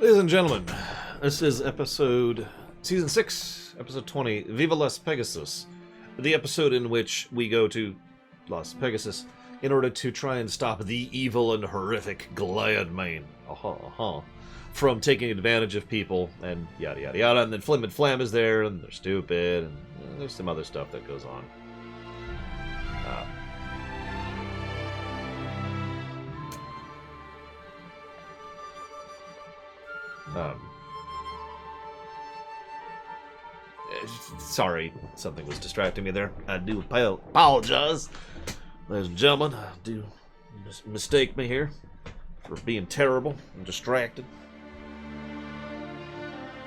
Ladies and gentlemen, this is Season 6, Episode 20, Viva Las Pegasus. The episode in which we go to Las Pegasus in order to try and stop the evil and horrific Gladmane from taking advantage of people, and yada yada yada, and then Flim and Flam is there, and they're stupid, and there's some other stuff that goes on. Sorry, something was distracting me there. I do apologize. Ladies and gentlemen, I do mistake me here for being terrible and distracted.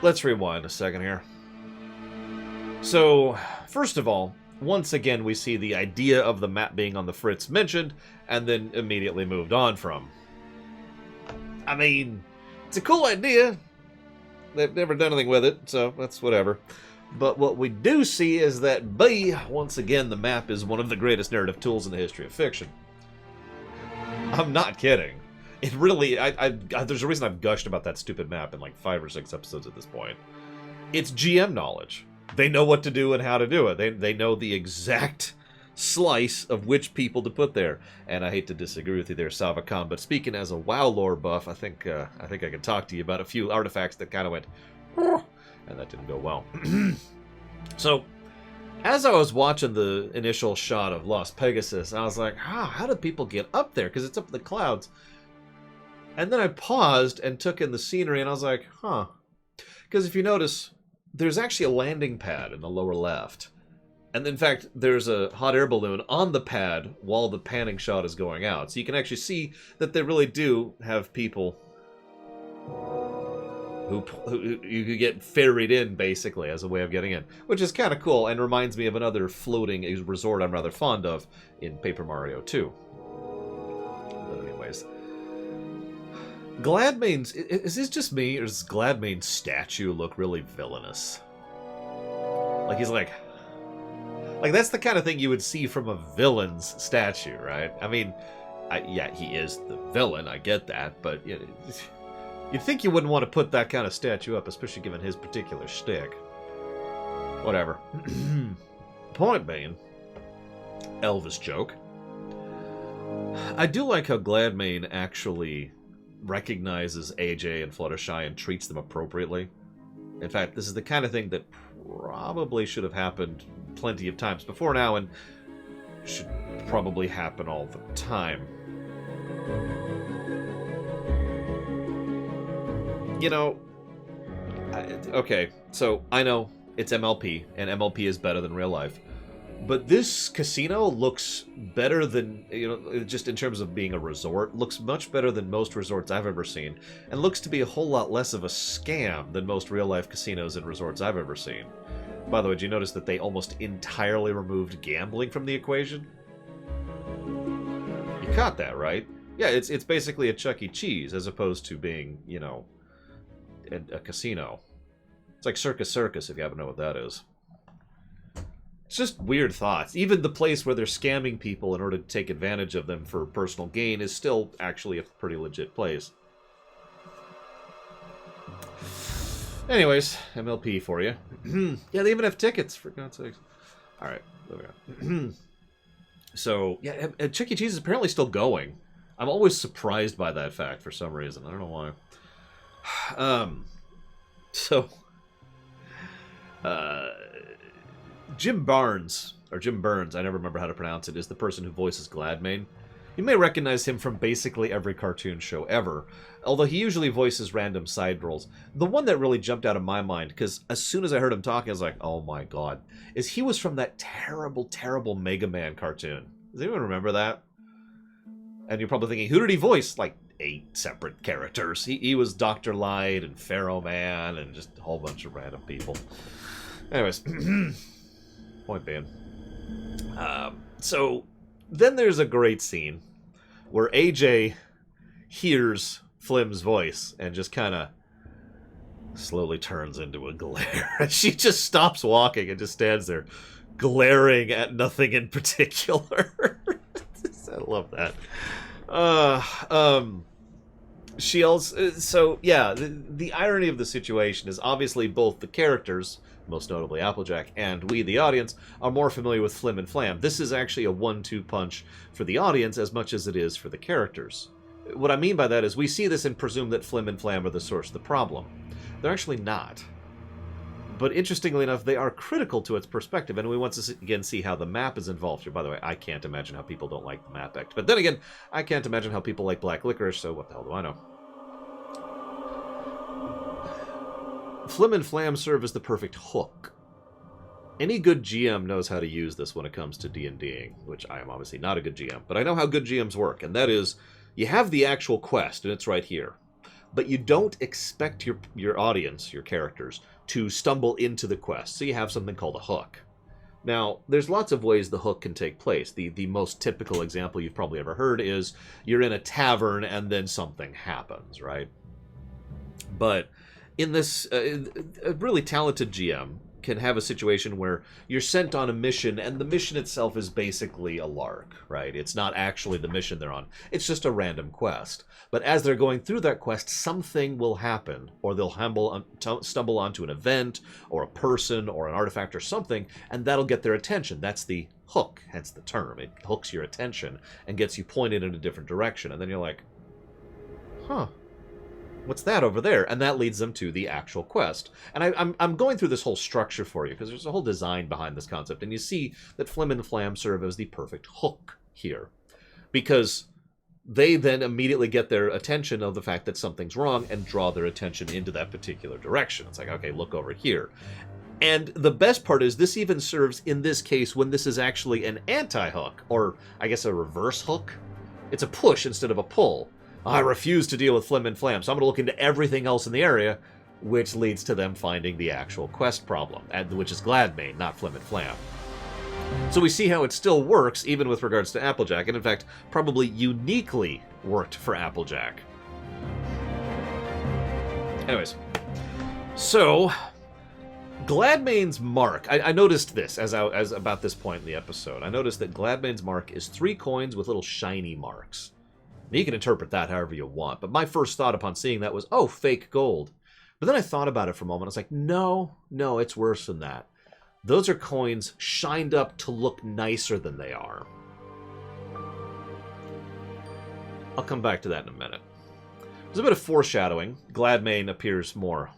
Let's rewind a second here. So, first of all, once again we see the idea of the map being on the fritz mentioned, and then immediately moved on from. I mean, it's a cool idea. They've never done anything with it, so that's whatever. But what we do see is that, once again, the map is one of the greatest narrative tools in the history of fiction. I'm not kidding. It really, there's a reason I've gushed about that stupid map in like 5 or 6 episodes at this point. It's GM knowledge. They know what to do and how to do it. They know the exact slice of which people to put there. And I hate to disagree with you there, Savakan, but speaking as a WoW lore buff, I think I can talk to you about a few artifacts that kind of went, and that didn't go well. So, as I was watching the initial shot of Las Pegasus, I was like, how do people get up there? Because it's up in the clouds. And then I paused and took in the scenery, and I was like, Because if you notice, there's actually a landing pad in the lower left. And in fact, there's a hot air balloon on the pad while the panning shot is going out. So you can actually see that they really do have people who you could get ferried in, basically, as a way of getting in. Which is kind of cool, and reminds me of another floating resort I'm rather fond of in Paper Mario 2. But anyways. Gladmane's... Is this just me, or does Gladmane's statue look really villainous? Like, he's like... Like, that's the kind of thing you would see from a villain's statue, right? I mean, yeah, he is the villain, I get that, but... You'd think you wouldn't want to put that kind of statue up, especially given his particular shtick. Whatever. Point being, Elvis joke. I do like how Gladmane actually recognizes AJ and Fluttershy and treats them appropriately. In fact, this is the kind of thing that probably should have happened plenty of times before now, and should probably happen all the time. You know, okay, so I know it's MLP, and MLP is better than real life. But this casino looks better than, just in terms of being a resort, looks much better than most resorts I've ever seen, and looks to be a whole lot less of a scam than most real-life casinos and resorts I've ever seen. By the way, did you notice that they almost entirely removed gambling from the equation? You caught that, right? Yeah, it's basically a Chuck E. Cheese, as opposed to being, a casino. It's like Circus, if you happen to know what that is. It's just weird thoughts. Even the place where they're scamming people in order to take advantage of them for personal gain is still actually a pretty legit place. Anyways, MLP for you. Yeah, they even have tickets, for God's sakes. Alright, so, yeah, Chuck E. Cheese is apparently still going. I'm always surprised by that fact for some reason. I don't know why. Jim Barnes, or Jim Burns, I never remember how to pronounce it, is the person who voices Gladmane. You may recognize him from basically every cartoon show ever, although he usually voices random side roles. The one that really jumped out of my mind, because as soon as I heard him talking, I was like, oh my god, is he was from that terrible, terrible Mega Man cartoon. Does anyone remember that? And you're probably thinking, who did he voice? Like, 8 separate characters. He was Dr. Light and Pharaoh Man and just a whole bunch of random people. Anyways, point being. So, then there's a great scene where AJ hears Flim's voice and just kind of slowly turns into a glare. And she just stops walking and just stands there glaring at nothing in particular. I love that. She also, so yeah, the irony of the situation is obviously both the characters, most notably Applejack, and we, the audience, are more familiar with Flim and Flam. This is actually a 1-2 punch for the audience as much as it is for the characters. What I mean by that is we see this and presume that Flim and Flam are the source of the problem. They're actually not. But interestingly enough, they are critical to its perspective, and we once again see how the map is involved here. By the way, I can't imagine how people don't like the map act. But then again, I can't imagine how people like black licorice, so what the hell do I know? Flim and Flam serve as the perfect hook. Any good GM knows how to use this when it comes to D&Ding, which I am obviously not a good GM, but I know how good GMs work, and that is, you have the actual quest, and it's right here. But you don't expect your audience, your characters, to stumble into the quest, so you have something called a hook. Now, there's lots of ways the hook can take place. The most typical example you've probably ever heard is you're in a tavern and then something happens, right? But in this, a really talented GM can have a situation where you're sent on a mission, and the mission itself is basically a lark, right? It's not actually the mission they're on. It's just a random quest. But as they're going through that quest, something will happen, or they'll stumble onto an event, or a person, or an artifact, or something, and that'll get their attention. That's the hook, hence the term. It hooks your attention and gets you pointed in a different direction. And then you're like, huh, what's that over there? And that leads them to the actual quest. And I'm going through this whole structure for you, because there's a whole design behind this concept. And you see that Flim and Flam serve as the perfect hook here. Because they then immediately get their attention of the fact that something's wrong and draw their attention into that particular direction. It's like, okay, look over here. And the best part is this even serves in this case when this is actually an anti-hook, or I guess a reverse hook. It's a push instead of a pull. I refuse to deal with Flim and Flam, so I'm going to look into everything else in the area, which leads to them finding the actual quest problem, which is Gladmane, not Flim and Flam. So we see how it still works, even with regards to Applejack, and in fact, probably uniquely worked for Applejack. Anyways, so Gladmane's mark. I noticed this as about this point in the episode. I noticed that Gladmane's mark is 3 coins with little shiny marks. Now, you can interpret that however you want, but my first thought upon seeing that was, oh, fake gold. But then I thought about it for a moment. I was like, no, it's worse than that. Those are coins shined up to look nicer than they are. I'll come back to that in a minute. There's a bit of foreshadowing. Gladmane appears more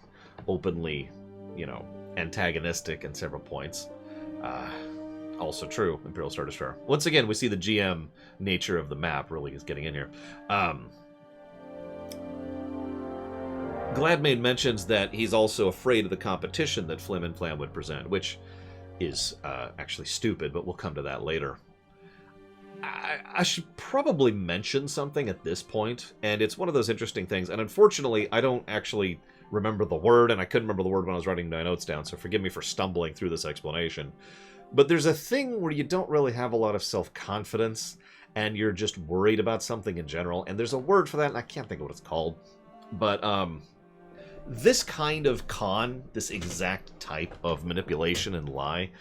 openly, antagonistic at several points. Also true, Imperial Star Destroyer. Once again, we see the GM nature of the map really is getting in here. Gladmane mentions that he's also afraid of the competition that Flim and Flam would present, which is actually stupid, but we'll come to that later. I should probably mention something at this point, and it's one of those interesting things, and unfortunately, I don't actually remember the word, and I couldn't remember the word when I was writing my notes down, so forgive me for stumbling through this explanation. But there's a thing where you don't really have a lot of self-confidence, and you're just worried about something in general, and there's a word for that, and I can't think of what it's called. But, this kind of con, this exact type of manipulation and lie,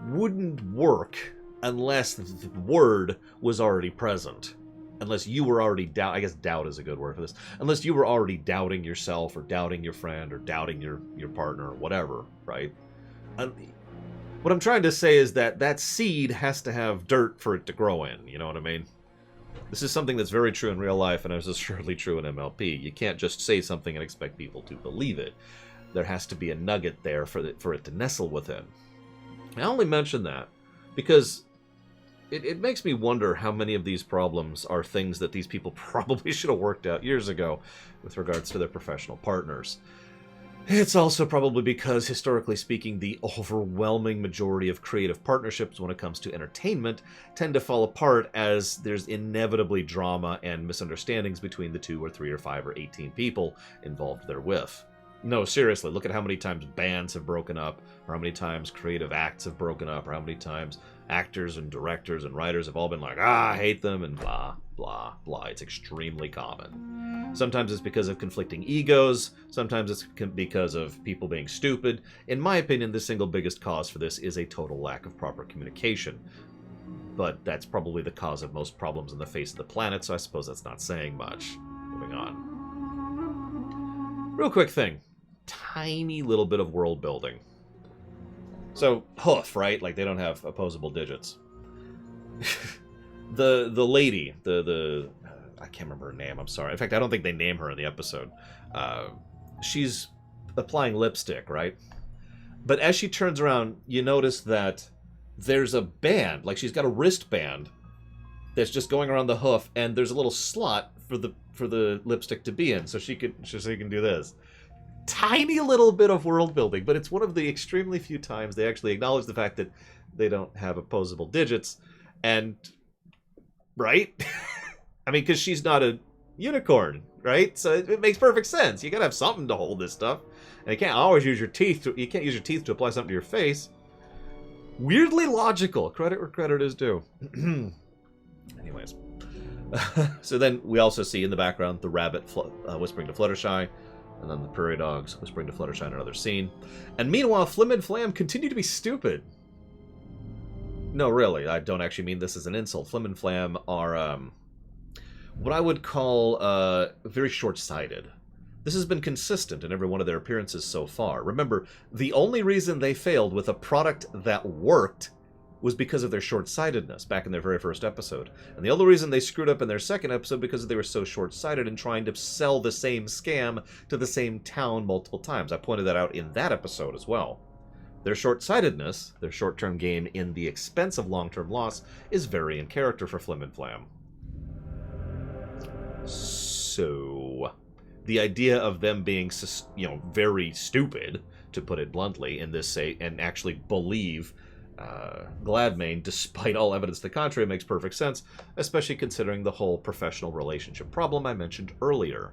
wouldn't work unless the word was already present. Unless you were already I guess doubt is a good word for this. Unless you were already doubting yourself, or doubting your friend, or doubting your partner, or whatever, right? What I'm trying to say is that that seed has to have dirt for it to grow in, you know what I mean? This is something that's very true in real life, and is assuredly true in MLP. You can't just say something and expect people to believe it. There has to be a nugget there for it to nestle within. I only mention that because it makes me wonder how many of these problems are things that these people probably should have worked out years ago with regards to their professional partners. It's also probably because, historically speaking, the overwhelming majority of creative partnerships when it comes to entertainment tend to fall apart as there's inevitably drama and misunderstandings between the 2 or 3 or 5 or 18 people involved therewith. No, seriously, look at how many times bands have broken up, or how many times creative acts have broken up, or how many times actors and directors and writers have all been like, I hate them, and blah, blah, blah. It's extremely common. Sometimes it's because of conflicting egos, sometimes it's because of people being stupid. In my opinion, the single biggest cause for this is a total lack of proper communication. But that's probably the cause of most problems on the face of the planet, so I suppose that's not saying much. Moving on. Real quick thing. Tiny little bit of world building. So, hoof, right? Like, they don't have opposable digits. the lady, I can't remember her name, I'm sorry. In fact, I don't think they name her in the episode. She's applying lipstick, right? But as she turns around, you notice that there's a band, like she's got a wristband that's just going around the hoof, and there's a little slot for the lipstick to be in, so she can do this. Tiny little bit of world building, but it's one of the extremely few times they actually acknowledge the fact that they don't have opposable digits, and right? I mean, because she's not a unicorn, right? So it makes perfect sense. You gotta have something to hold this stuff, and you can't always use your teeth. You can't use your teeth to apply something to your face. Weirdly logical. Credit where credit is due. Anyways. So then we also see in the background the rabbit whispering to Fluttershy, and then the prairie dogs whispering to Fluttershy in another scene. And meanwhile, Flim and Flam continue to be stupid. No, really, I don't actually mean this as an insult. Flim and Flam are what I would call very short-sighted. This has been consistent in every one of their appearances so far. Remember, the only reason they failed with a product that worked was because of their short-sightedness back in their very first episode. And the only reason they screwed up in their second episode because they were so short-sighted in trying to sell the same scam to the same town multiple times. I pointed that out in that episode as well. Their short-sightedness, their short-term gain in the expense of long-term loss, is very in character for Flim and Flam. So, the idea of them being, very stupid, to put it bluntly, in this and actually believe Gladmane, despite all evidence to the contrary, makes perfect sense, especially considering the whole professional relationship problem I mentioned earlier.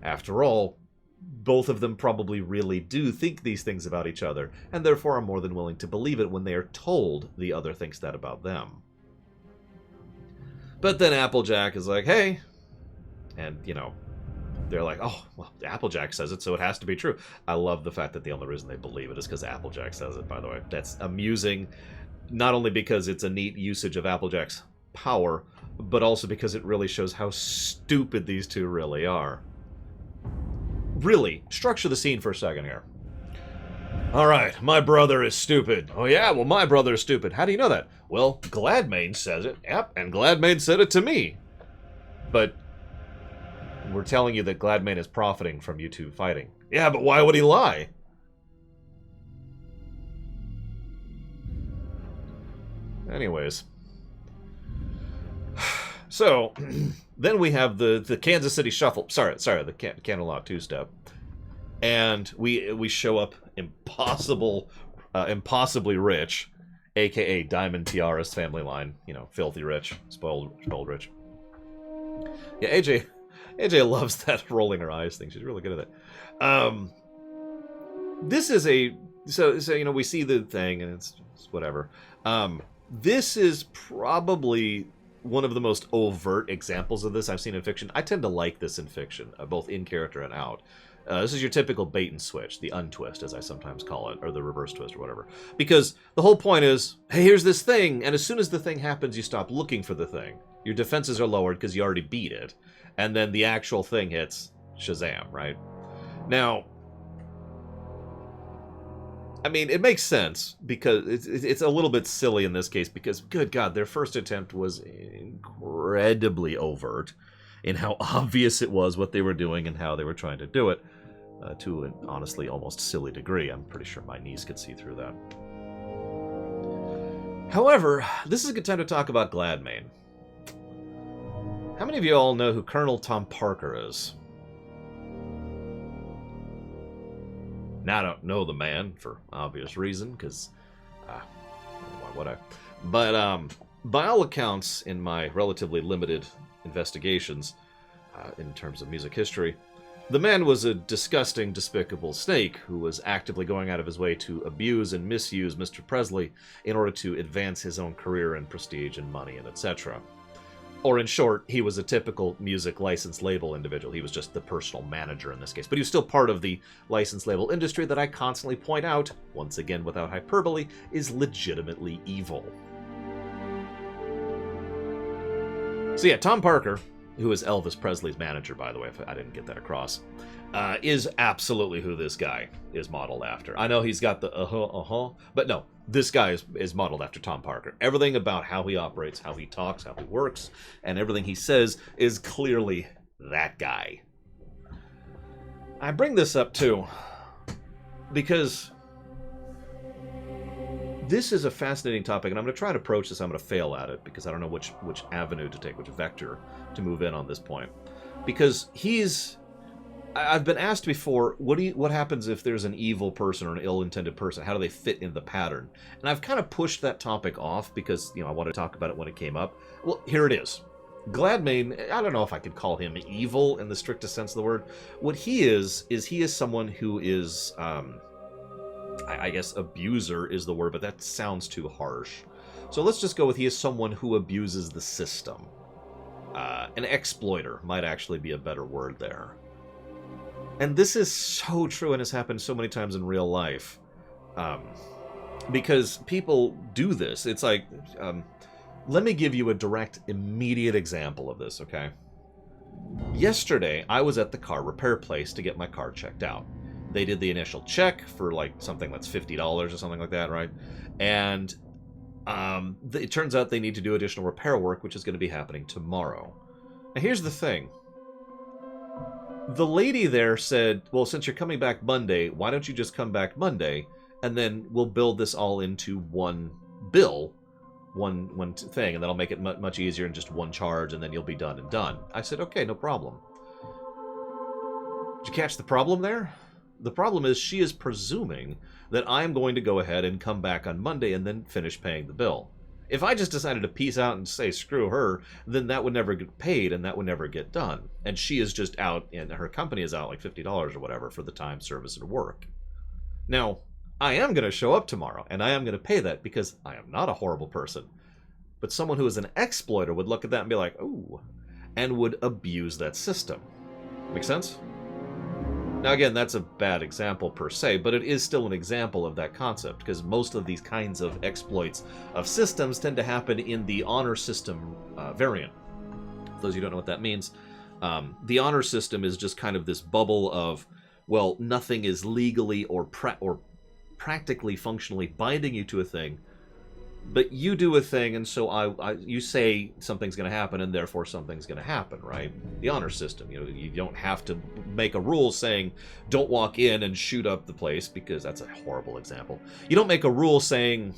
After all, both of them probably really do think these things about each other, and therefore are more than willing to believe it when they are told the other thinks that about them. But then Applejack is like, hey, and, they're like, oh, well, Applejack says it, so it has to be true. I love the fact that the only reason they believe it is because Applejack says it, by the way. That's amusing, not only because it's a neat usage of Applejack's power, but also because it really shows how stupid these two really are. Really, structure the scene for a second here. All right, my brother is stupid. Oh yeah, well, my brother is stupid. How do you know that? Well, Gladmane says it. Yep, and Gladmane said it to me. But we're telling you that Gladmane is profiting from you two fighting. Yeah, but why would he lie? Anyways. So, then we have the Kansas City Shuffle. Sorry, the Candelot two-step. And we show up impossibly rich, a.k.a. Diamond Tiara's family line. Filthy rich, spoiled rich. Yeah, AJ loves that rolling her eyes thing. She's really good at it. This is so we see the thing and it's whatever. This is probably one of the most overt examples of this I've seen in fiction. I tend to like this in fiction, both in character and out. This is your typical bait and switch, the untwist, as I sometimes call it, or the reverse twist, or whatever. Because the whole point is, hey, here's this thing, and as soon as the thing happens, you stop looking for the thing. Your defenses are lowered because you already beat it, and then the actual thing hits, Shazam, right? Now, I mean, it makes sense, because it's a little bit silly in this case, because, good God, their first attempt was incredibly overt in how obvious it was what they were doing and how they were trying to do it, to an honestly almost silly degree. I'm pretty sure my niece could see through that. However, this is a good time to talk about Gladmane. How many of you all know who Colonel Tom Parker is? Now, I don't know the man, for obvious reason, because, why would I? But, by all accounts, in my relatively limited investigations, in terms of music history, the man was a disgusting, despicable snake who was actively going out of his way to abuse and misuse Mr. Presley in order to advance his own career and prestige and money and etc. Or in short, he was a typical music license label individual. He was just the personal manager in this case. But he was still part of the license label industry that I constantly point out, once again without hyperbole, is legitimately evil. So yeah, Tom Parker who is Elvis Presley's manager, by the way, if I didn't get that across, is absolutely who this guy is modeled after. I know he's got the but no, this guy is modeled after Tom Parker. Everything about how he operates, how he talks, how he works, and everything he says is clearly that guy. I bring this up, too, because this is a fascinating topic, and I'm going to try to approach this. I'm going to fail at it, because I don't know which avenue to take, which vector to move in on this point. Because I've been asked before, what happens if there's an evil person or an ill-intended person? How do they fit in the pattern? And I've kind of pushed that topic off, because, I wanted to talk about it when it came up. Well, here it is. Gladmane, I don't know if I could call him evil in the strictest sense of the word. What he is he is someone who is... I guess abuser is the word, but that sounds too harsh. So let's just go with he is someone who abuses the system. An exploiter might actually be a better word there. And this is so true and has happened so many times in real life. Because people do this. It's like, let me give you a direct, immediate example of this, okay? Yesterday, I was at the car repair place to get my car checked out. They did the initial check for like something that's $50 or something like that, right? And it turns out they need to do additional repair work, which is going to be happening tomorrow. Now here's the thing. The lady there said, well, since you're coming back Monday, why don't you just come back Monday, and then we'll build this all into one bill, one thing, and that'll make it much easier in just one charge, and then you'll be done and done. I said, okay, no problem. Did you catch the problem there? The problem is she is presuming that I'm going to go ahead and come back on Monday and then finish paying the bill. If I just decided to peace out and say screw her, then that would never get paid and that would never get done. And she is just out, and her company is out like $50 or whatever for the time, service, and work. Now, I am going to show up tomorrow, and I am going to pay that because I am not a horrible person. But someone who is an exploiter would look at that and be like, ooh, and would abuse that system. Make sense? Now again, that's a bad example per se, but it is still an example of that concept, because most of these kinds of exploits of systems tend to happen in the honor system variant. For those of you who don't know what that means, the honor system is just kind of this bubble of, well, nothing is legally or practically functionally binding you to a thing, but you do a thing, and so you say something's going to happen, and therefore something's going to happen, right? The honor system. You don't have to make a rule saying, don't walk in and shoot up the place, because that's a horrible example. You don't make a rule saying,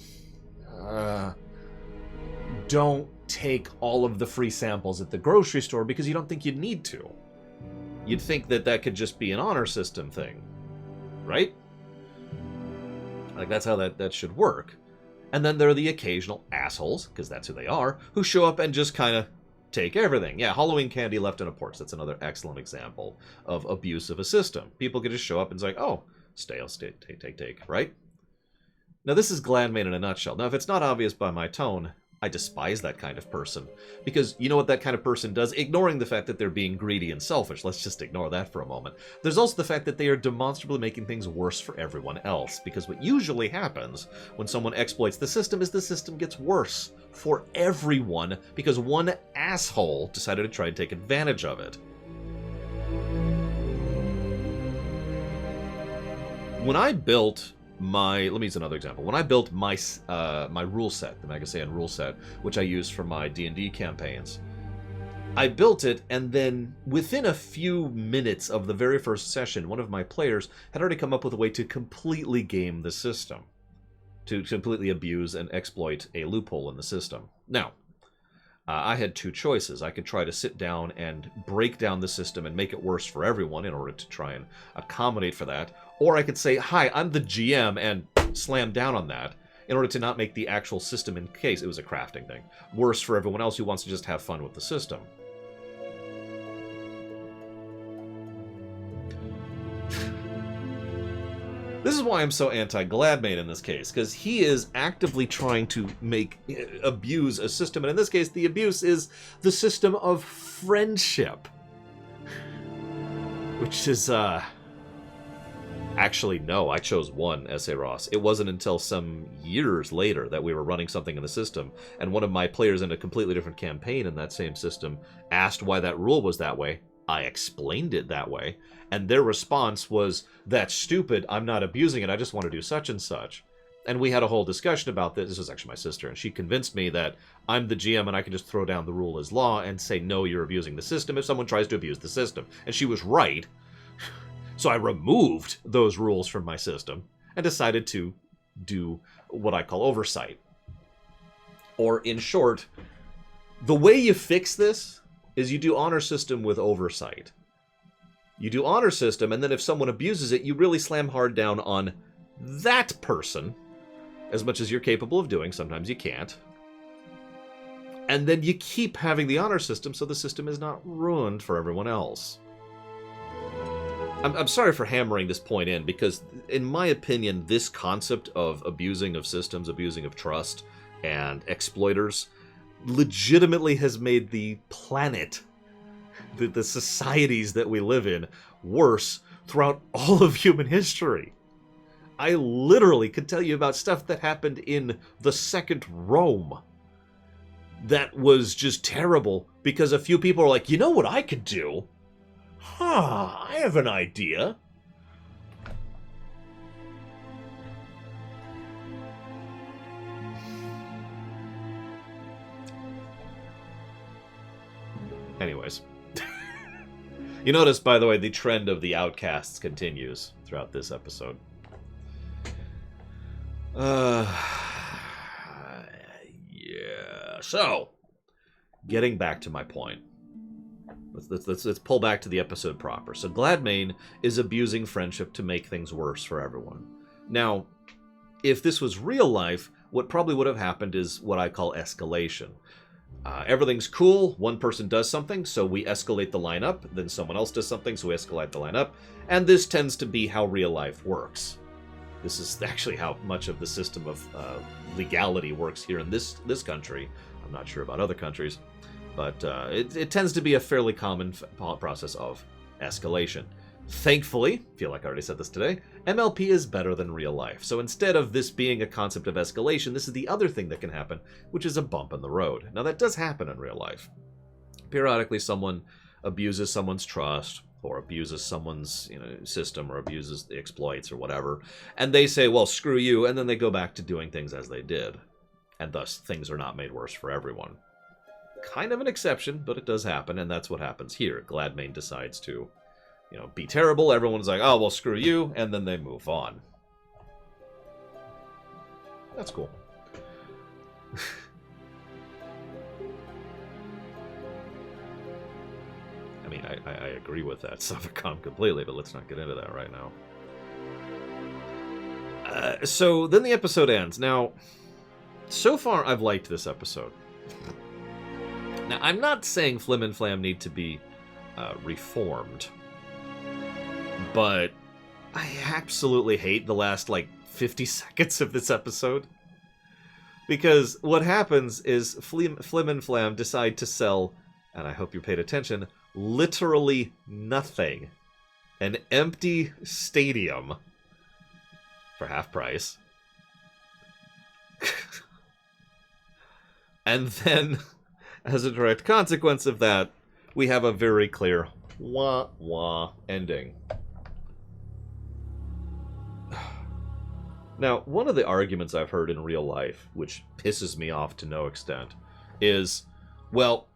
don't take all of the free samples at the grocery store, because you don't think you'd need to. You'd think that could just be an honor system thing, right? Like, that's how that should work. And then there are the occasional assholes, because that's who they are, who show up and just kind of take everything. Yeah, Halloween candy left on a porch. That's another excellent example of abuse of a system. People can just show up and say, oh, take, right? Now, this is Gladmane in a nutshell. Now, if it's not obvious by my tone, I despise that kind of person. Because you know what that kind of person does? Ignoring the fact that they're being greedy and selfish. Let's just ignore that for a moment. There's also the fact that they are demonstrably making things worse for everyone else. Because what usually happens when someone exploits the system is the system gets worse for everyone because one asshole decided to try and take advantage of it. When I built let me use another example. When I built my my rule set, the Megasan rule set, which I use for my D&D campaigns, I built it, and then within a few minutes of the very first session, one of my players had already come up with a way to completely game the system, to completely abuse and exploit a loophole in the system. Now, I had two choices. I could try to sit down and break down the system and make it worse for everyone in order to try and accommodate for that. Or I could say, hi, I'm the GM, and slam down on that in order to not make the actual system, in case it was a crafting thing, worse for everyone else who wants to just have fun with the system. This is why I'm so anti-Gladmane in this case, because he is actively trying to abuse a system, and in this case, the abuse is the system of friendship. Which is, Actually, no, I chose one, S.A. Ross. It wasn't until some years later that we were running something in the system, and one of my players in a completely different campaign in that same system asked why that rule was that way. I explained it that way, and their response was, "That's stupid, I'm not abusing it, I just want to do such and such." And we had a whole discussion about this. This was actually my sister, and she convinced me that I'm the GM and I can just throw down the rule as law and say, no, you're abusing the system if someone tries to abuse the system. And she was right. So I removed those rules from my system and decided to do what I call oversight. Or in short, the way you fix this is you do honor system with oversight. You do honor system, and then if someone abuses it, you really slam hard down on that person, as much as you're capable of doing. Sometimes you can't. And then you keep having the honor system so the system is not ruined for everyone else. I'm sorry for hammering this point in, because in my opinion, this concept of abusing of systems, abusing of trust, and exploiters legitimately has made the planet, the societies that we live in, worse throughout all of human history. I literally could tell you about stuff that happened in the Second Rome that was just terrible because a few people were like, you know what I could do? I have an idea. Anyways. You notice, by the way, the trend of the outcasts continues throughout this episode. Yeah. So, getting back to my point. Let's pull back to the episode proper. So Gladmane is abusing friendship to make things worse for everyone. Now, if this was real life, what probably would have happened is what I call escalation. Everything's cool, one person does something, so we escalate the lineup, then someone else does something, so we escalate the lineup, and this tends to be how real life works. This is actually how much of the system of legality works here in this country. I'm not sure about other countries. But it tends to be a fairly common process of escalation. Thankfully, I feel like I already said this today, MLP is better than real life. So instead of this being a concept of escalation, this is the other thing that can happen, which is a bump in the road. Now that does happen in real life. Periodically someone abuses someone's trust, or abuses someone's system, or abuses the exploits or whatever, and they say, well, screw you, and then they go back to doing things as they did. And thus, things are not made worse for everyone. Kind of an exception, but it does happen, and that's what happens here. Gladmane decides to, be terrible. Everyone's like, oh, well, screw you, and then they move on. That's cool. I mean, I agree with that Suffocom completely, but let's not get into that right now. So then the episode ends. Now, so far, I've liked this episode. Now, I'm not saying Flim and Flam need to be reformed, but I absolutely hate the last, 50 seconds of this episode. Because what happens is Flim and Flam decide to sell, and I hope you paid attention, literally nothing. An empty stadium for half price. And then, as a direct consequence of that, we have a very clear wah-wah ending. Now, one of the arguments I've heard in real life, which pisses me off to no extent, is, well,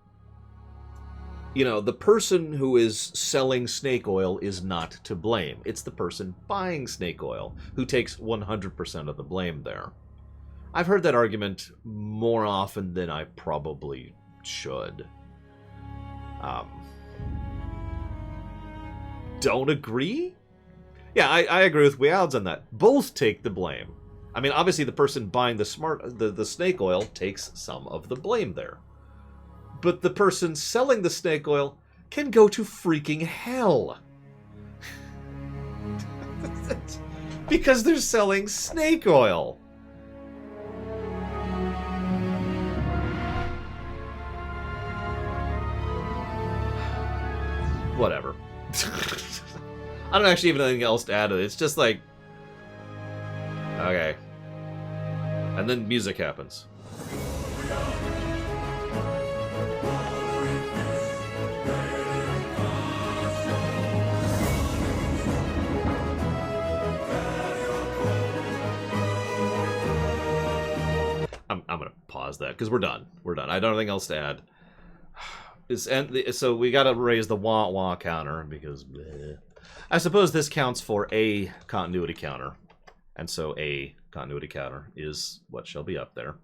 the person who is selling snake oil is not to blame. It's the person buying snake oil who takes 100% of the blame there. I've heard that argument more often than I probably should. Don't agree? Yeah, I agree with Weouds on that. Both take the blame. I mean, obviously the person buying the snake oil takes some of the blame there. But the person selling the snake oil can go to freaking hell. Because they're selling snake oil. Whatever. I don't actually even have anything else to add to it. It's just like... Okay. And then music happens. I'm gonna pause that, because we're done. We're done. I don't have anything else to add. So we gotta raise the wah-wah counter, because... Bleh. I suppose this counts for a continuity counter. And so a continuity counter is what shall be up there.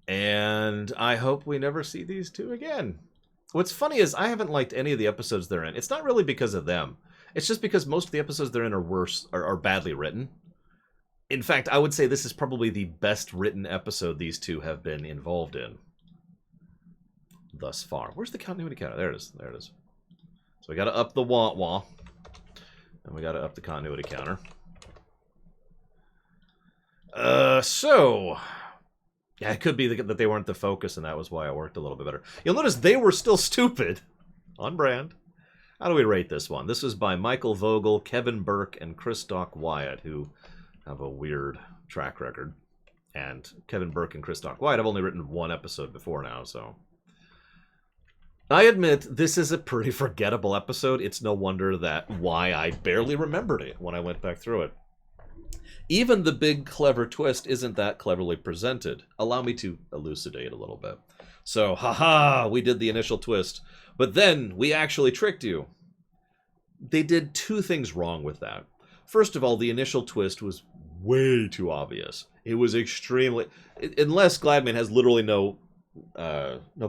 And I hope we never see these two again. What's funny is I haven't liked any of the episodes they're in. It's not really because of them. It's just because most of the episodes they're in are worse, are badly written. In fact, I would say this is probably the best written episode these two have been involved in thus far. Where's the continuity counter? There it is. There it is. So we got to up the wah-wah. And we got to up the continuity counter. So... Yeah, it could be that they weren't the focus, and that was why it worked a little bit better. You'll notice they were still stupid. On brand. How do we rate this one? This is by Michael Vogel, Kevin Burke, and Christoph Wyatt, who have a weird track record. And Kevin Burke and Christoph Wyatt have only written one episode before now, so... I admit, this is a pretty forgettable episode. It's no wonder that why I barely remembered it when I went back through it. Even the big clever twist isn't that cleverly presented. Allow me to elucidate a little bit. So, haha, we did the initial twist, but then we actually tricked you. They did two things wrong with that. First of all, the initial twist was way too obvious. It was extremely... Unless Gladman has literally no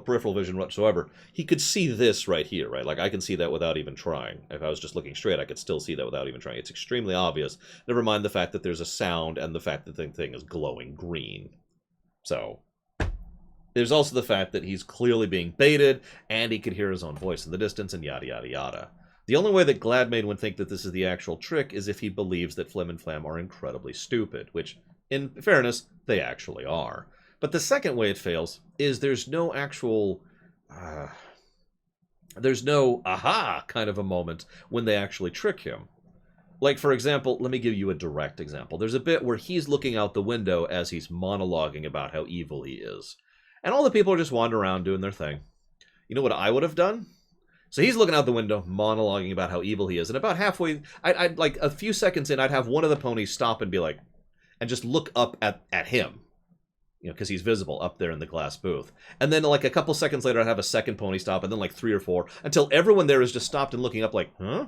peripheral vision whatsoever, he could see this right here, right? Like, I can see that without even trying. If I was just looking straight, I could still see that without even trying. It's extremely obvious. Never mind the fact that there's a sound and the fact that the thing is glowing green. So, there's also the fact that he's clearly being baited, and he could hear his own voice in the distance, and yada yada yada. The only way that Gladman would think that this is the actual trick is if he believes that Flim and Flam are incredibly stupid, which, in fairness, they actually are. But the second way it fails is there's no actual, there's no aha kind of a moment when they actually trick him. Like, for example, let me give you a direct example. There's a bit where he's looking out the window as he's monologuing about how evil he is. And all the people are just wandering around doing their thing. You know what I would have done? So he's looking out the window, monologuing about how evil he is. And about halfway, I'd like a few seconds in, I'd have one of the ponies stop and be like, and just look up at him. You know, because he's visible up there in the glass booth. And then, like, a couple seconds later, I'd have a second pony stop, and then, like, 3 or 4, until everyone there is just stopped and looking up like, huh?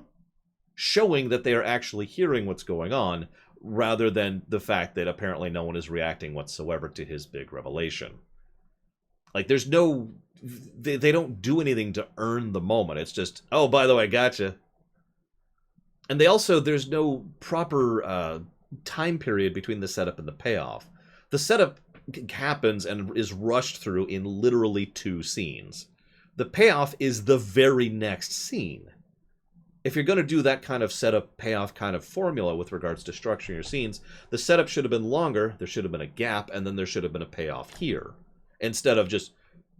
Showing that they are actually hearing what's going on, rather than the fact that apparently no one is reacting whatsoever to his big revelation. Like, there's no... They don't do anything to earn the moment. It's just, oh, by the way, gotcha. And they also, there's no proper time period between the setup and the payoff. The setup happens and is rushed through in literally 2 scenes. The payoff is the very next scene. If you're going to do that kind of setup payoff kind of formula with regards to structuring your scenes, the setup should have been longer, there should have been a gap, and then there should have been a payoff here. Instead of just,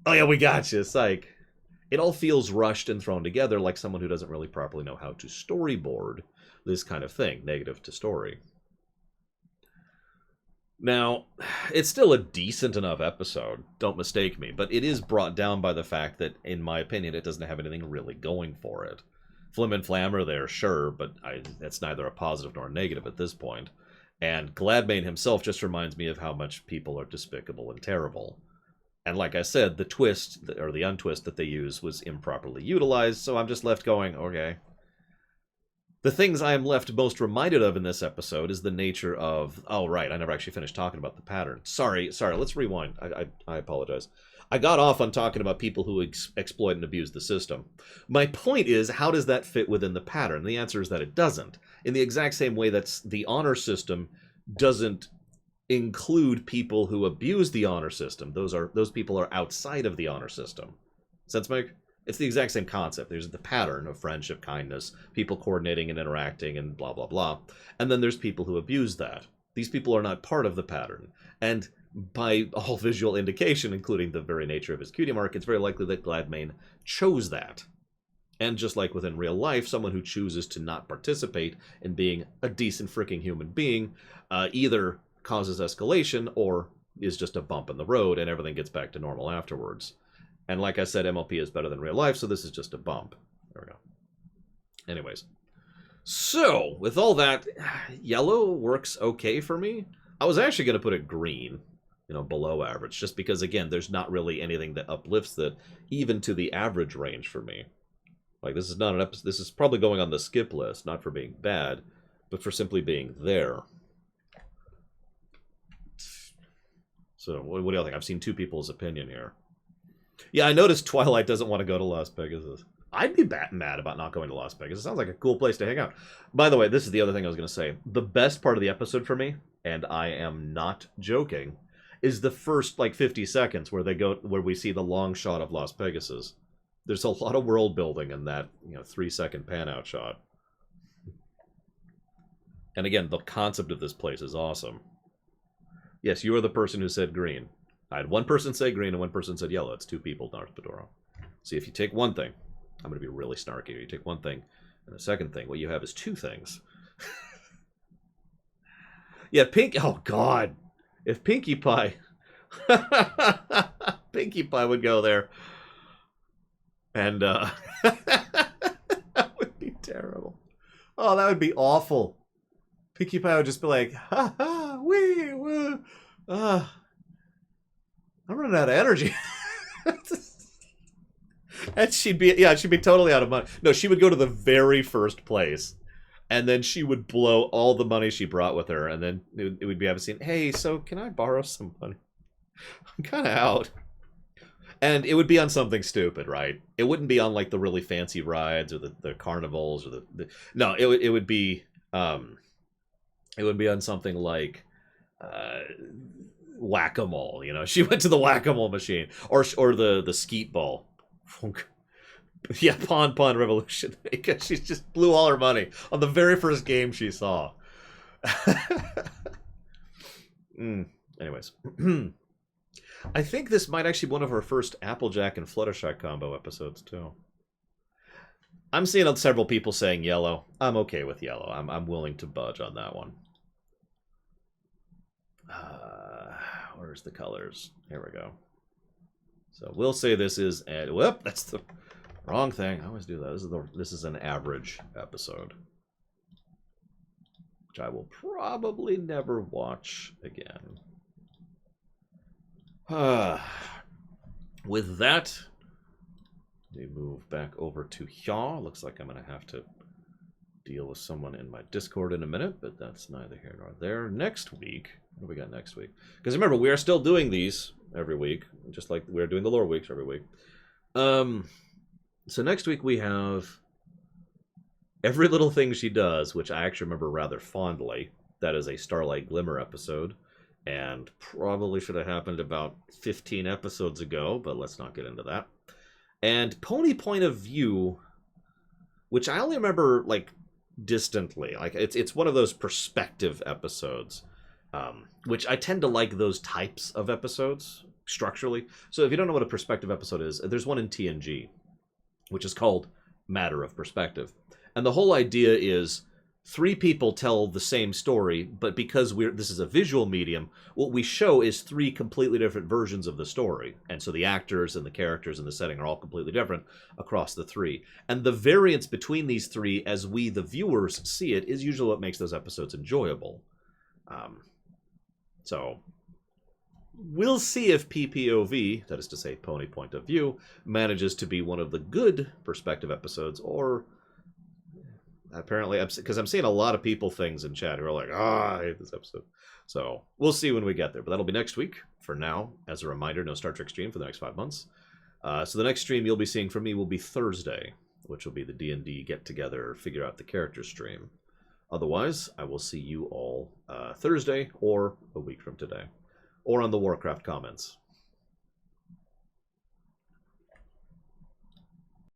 oh yeah, we got you, psych. It all feels rushed and thrown together like someone who doesn't really properly know how to storyboard this kind of thing, negative to story. Now, it's still a decent enough episode, don't mistake me, but it is brought down by the fact that, in my opinion, it doesn't have anything really going for it. Flim and Flam are there, sure, but that's neither a positive nor a negative at this point. And Gladman himself just reminds me of how much people are despicable and terrible. And like I said, the twist, or the untwist that they use was improperly utilized, so I'm just left going, okay. The things I am left most reminded of in this episode is the nature of... Oh, right, I never actually finished talking about the pattern. Sorry, let's rewind. I apologize. I got off on talking about people who exploit and abuse the system. My point is, how does that fit within the pattern? The answer is that it doesn't. In the exact same way that the honor system doesn't include people who abuse the honor system. Those people are outside of the honor system. Sense make? It's the exact same concept. There's the pattern of friendship, kindness, people coordinating and interacting, and blah, blah, blah. And then there's people who abuse that. These people are not part of the pattern. And by all visual indication, including the very nature of his cutie mark, it's very likely that Gladman chose that. And just like within real life, someone who chooses to not participate in being a decent freaking human being either causes escalation or is just a bump in the road and everything gets back to normal afterwards. And like I said, MLP is better than real life, so this is just a bump. There we go. Anyways. So, with all that, yellow works okay for me. I was actually going to put it green, below average, just because, again, there's not really anything that uplifts it, even to the average range for me. Like, this is not an episode, this is probably going on the skip list, not for being bad, but for simply being there. So, what do y'all think? I've seen two people's opinion here. Yeah, I noticed Twilight doesn't want to go to Las Pegasus. I'd be mad about not going to Las Vegas. It sounds like a cool place to hang out. By the way, this is the other thing I was going to say. The best part of the episode for me, and I am not joking, is the first, 50 seconds where we see the long shot of Las Pegasus. There's a lot of world building in that, 3-second pan-out shot. And again, the concept of this place is awesome. Yes, you are the person who said green. I had one person say green and one person said yellow. It's two people, Darth Pedoro. See, if you take one thing... I'm going to be really snarky. You take one thing, and the second thing, what you have is two things. Yeah, oh, God. If Pinkie Pie... Pinkie Pie would go there. And, that would be terrible. Oh, that would be awful. Pinkie Pie would just be like, ha ha, wee, woo. I'm running out of energy. And she'd be totally out of money. No, she would go to the very first place, and then she would blow all the money she brought with her, and then it would be a scene, hey, so can I borrow some money? I'm kind of out. And it would be on something stupid, right? It wouldn't be on, the really fancy rides, or the carnivals, or no, it would be on something like whack-a-mole, She went to the whack-a-mole machine, or the skeet ball. Yeah, Pawn Revolution, because she just blew all her money on the very first game she saw. Anyways. I think this might actually be one of our first Applejack and Fluttershy combo episodes, too. I'm seeing several people saying yellow. I'm okay with yellow. I'm willing to budge on that one. Where's the colors? Here we go. So we'll say this is, whoop, that's the wrong thing. I always do that. This is an average episode, which I will probably never watch again. With that, we move back over to Hya. Looks like I'm going to have to deal with someone in my Discord in a minute, but that's neither here nor there. Next week, what do we got next week? Because remember, we are still doing these every week, just like we're doing the lore weeks every week. So next week we have Every Little Thing She Does, which I actually remember rather fondly. That is a Starlight Glimmer episode, and probably should have happened about 15 episodes ago, but let's not get into that. And Pony Point of View, which I only remember, distantly. It's one of those perspective episodes. Which I tend to like those types of episodes structurally. So if you don't know what a perspective episode is, there's one in TNG, which is called Matter of Perspective. And the whole idea is 3 people tell the same story, but because this is a visual medium, what we show is 3 completely different versions of the story. And so the actors and the characters and the setting are all completely different across the 3. And the variance between these 3, as we, the viewers, see it, is usually what makes those episodes enjoyable. So, we'll see if PPOV, that is to say Pony Point of View, manages to be one of the good perspective episodes, or apparently, because I'm seeing a lot of things in chat who are like, I hate this episode. So, we'll see when we get there, but that'll be next week. For now, as a reminder, no Star Trek stream for the next 5 months. So the next stream you'll be seeing from me will be Thursday, which will be the D&D get-together, figure out the character stream. Otherwise, I will see you all Thursday or a week from today, or on the Warcraft comments.